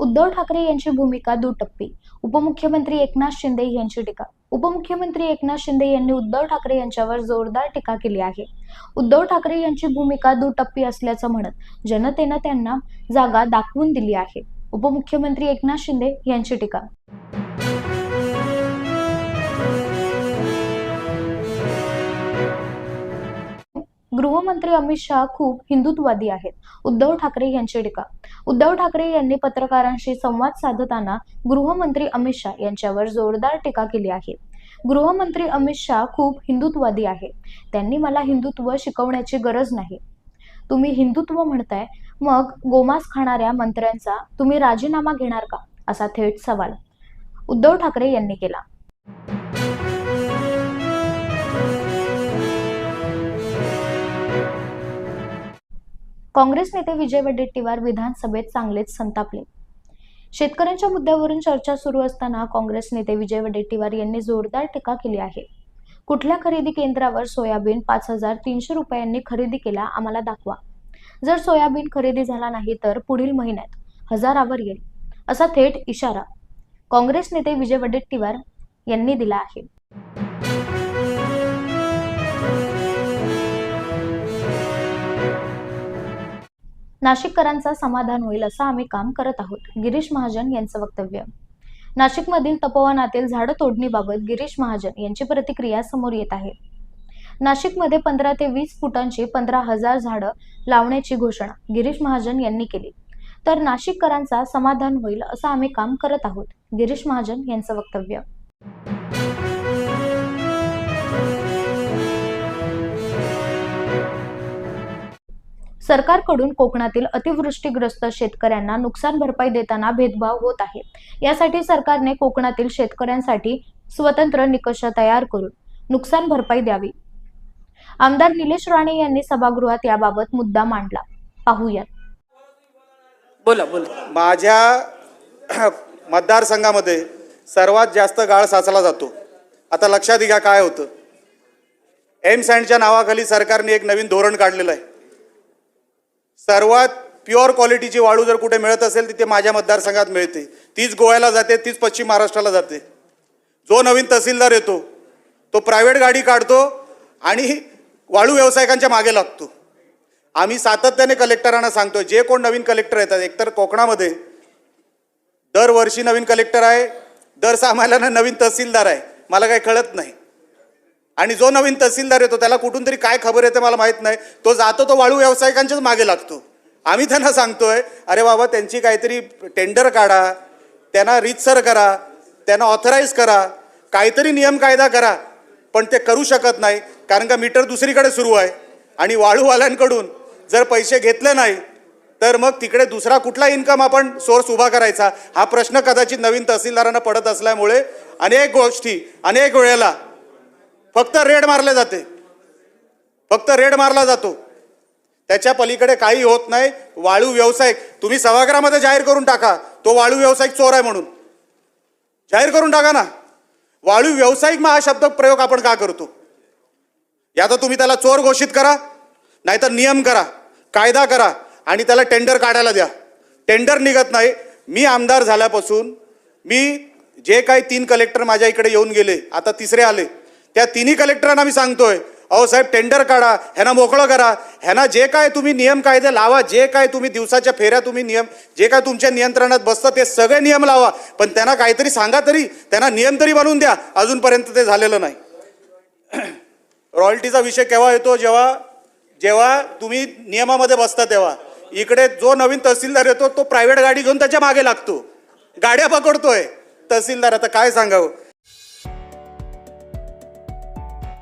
उद्धव ठाकरे यांची भूमिका दुटप्पी. उपमुख्यमंत्री एकनाथ शिंदे यांची टीका. उपमुख्यमंत्री एकनाथ शिंदे यांनी उद्धव ठाकरे यांच्यावर जोरदार टीका केली आहे. उद्धव ठाकरे यांची भूमिका दुटप्पी असल्याचं म्हणत जनतेनं त्यांना जागा दाखवून दिली आहे. उपमुख्यमंत्री एकनाथ शिंदे यांची टीका. गृहमंत्री अमित शहा खूप हिंदुत्ववादी आहेत. उद्धव ठाकरे यांची टीका. उद्धव ठाकरे यांनी पत्रकारांशी संवाद साधताना गृहमंत्री अमित शहा यांच्यावर जोरदार टीका केली आहे. गृहमंत्री अमित शहा खूप हिंदुत्ववादी आहे. त्यांनी मला हिंदुत्व शिकवण्याची गरज नाही. तुम्ही हिंदुत्व म्हणताय, मग गोमांस खाणाऱ्या मंत्र्यांचा तुम्ही राजीनामा घेणार का, असा थेट सवाल उद्धव ठाकरे यांनी केला. काँग्रेस नेते विजय वडेट्टीवार विधानसभेत चांगलेच संतापले. शेतकऱ्यांच्या मुद्द्यावरून चर्चा सुरू असताना काँग्रेस नेते विजय वडेट्टीवार यांनी जोरदार टीका केली आहे. कुठल्या खरेदी केंद्रावर सोयाबीन 5,300 रुपयांनी खरेदी केला आम्हाला दाखवा. जर सोयाबीन खरेदी झाला नाही तर पुढील महिन्यात हजारावर येईल, असा थेट इशारा काँग्रेस नेते विजय वडेट्टीवार यांनी दिला आहे. नाशिककरांचा समाधान होईल असं आम्ही काम करत आहोत. गिरीश महाजन यांचं वक्तव्य. नाशिकमधील तपोवनातील झाडं तोडणीबाबत गिरीश महाजन यांची प्रतिक्रिया समोर येत आहे. नाशिकमध्ये 15 ते 20 फुटांची 15,000 झाडं लावण्याची घोषणा गिरीश महाजन यांनी केली. तर नाशिककरांचा समाधान होईल असं आम्ही काम करत आहोत. गिरीश महाजन यांचं वक्तव्य. सरकारकडून कोकणातील अतिवृष्टीग्रस्त शेतकऱ्यांना नुकसान भरपाई देताना भेदभाव होत आहे. यासाठी सरकारने कोकणातील शेतकऱ्यांसाठी स्वतंत्र निकष तयार करून नुकसान भरपाई द्यावी. आमदार निलेश राणे यांनी सभागृहात याबाबत मुद्दा मांडला. पाहूयात. बोला. माझ्या मतदारसंघामध्ये सर्वात जास्त गाळ साचला जातो. आता लक्षात घ्या काय होतं. एमसँडच्या नावाखाली सरकारने एक नवीन धोरण काढलेलं आहे. सर्वात प्युअर क्वालिटीची वाळू जर कुठे मिळत असेल तिथे माझ्या मतदारसंघात मिळते. तीच गोव्याला जाते, तीच पश्चिम महाराष्ट्राला जाते. जो नवीन तहसीलदार येतो तो प्रायव्हेट गाडी काढतो आणि वाळू व्यावसायिकांच्या मागे लागतो. आम्ही सातत्याने कलेक्टरांना सांगतो, जे कोण नवीन कलेक्टर येतात, एकतर कोकणामध्ये दरवर्षी नवीन कलेक्टर आहे, दर 6 महिन्यांना नवीन तहसीलदार आहे. मला काही कळत नाही. आणि जो नवीन तहसीलदार येतो त्याला कुठून तरी काय खबर येते मला माहीत नाही. तो जातो, तो वाळू व्यावसायिकांच्याच मागे लागतो. आम्ही त्यांना सांगतोय, अरे बाबा त्यांची काहीतरी टेंडर काढा, त्यांना रीतसर करा, त्यांना ऑथराईज करा, काहीतरी नियम कायदा करा. पण ते करू शकत नाही, कारण का मीटर दुसरीकडे सुरू आहे. आणि वाळूवाल्यांकडून जर पैसे घेतले नाही तर मग तिकडे दुसरा कुठला इन्कम आपण सोर्स उभा करायचा, हा प्रश्न कदाचित नवीन तहसीलदारांना पडत असल्यामुळे अनेक गोष्टी अनेक वेळेला फक्त रेड मारले जाते, फक्त रेड मारला जातो. त्याच्या पलीकडे काही होत नाही. वाळू व्यावसायिक तुम्ही सभागृहामध्ये जाहीर करून टाका, तो वाळू व्यावसायिक चोर आहे म्हणून जाहीर करून टाका ना. वाळू व्यावसायिक हा शब्द प्रयोग आपण का करतो? या तर तुम्ही त्याला चोर घोषित करा, नाहीतर नियम करा, कायदा करा आणि त्याला टेंडर काढायला द्या. टेंडर निघत नाही. मी आमदार झाल्यापासून मी जे काही 3 कलेक्टर माझ्या इकडे येऊन गेले, आता तिसरे आले, त्या 3ही कलेक्टरांना मी सांगतोय, अहो साहेब टेंडर काढा, ह्यांना मोकळं करा, ह्यांना जे काय तुम्ही नियम कायदे लावा, जे काय तुम्ही दिवसाच्या फेऱ्या तुम्ही नियम जे काय तुमच्या नियंत्रणात बसतं ते सगळे नियम लावा, पण त्यांना काहीतरी सांगा तरी, त्यांना नियम तरी बनवून द्या. अजूनपर्यंत ते झालेलं नाही. रॉयल्टीचा विषय केव्हा येतो? जेव्हा तुम्ही नियमामध्ये बसता तेव्हा. इकडे जो नवीन तहसीलदार येतो तो प्रायव्हेट गाडी घेऊन त्याच्या मागे लागतो, गाड्या पकडतोय तहसीलदार. आता काय सांगावं.